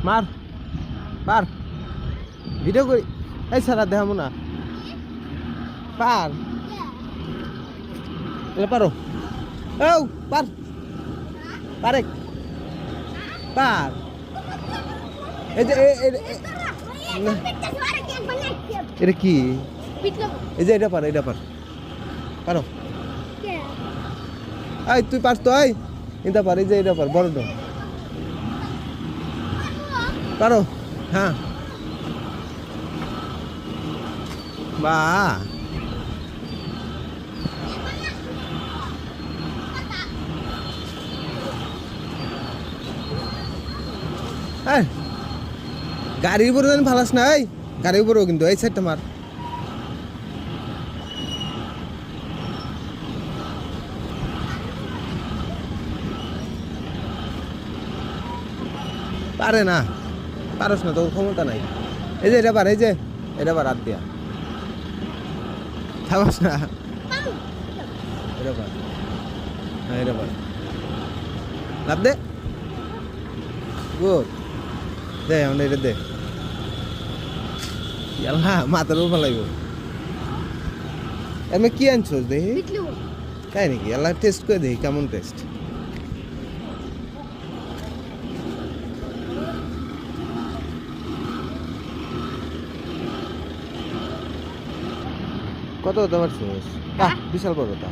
মার পার ভিডিও করি এই সারা দেখাবো না পার এটা পারো ও পার পারে পার এই যে এটা কি এই যে এটা পার পারো এই তুই পারস তো এই এটা পার এই যে এটা পার বড় পারো হ্যাঁ বা গাড়ির উপরে জানি ফালাস না এই গাড়ির উপরেও কিন্তু এই সাইডটা মার পারে না পারস না তোর ক্ষমতা নাই এই যে এটা পার এই যে এটা পার হাত দিয়া থাকস না এটা পার হ্যাঁ এটা পার লাভ দে গুড দে আমরা এটা দে ইয়াল্লা মাথার উপর লাগব আমি কি আনছোস দেখি তাই নাকি আল্লাহ টেস্ট করে দেখি কেমন টেস্ট কত তোমার বিশাল বড় তা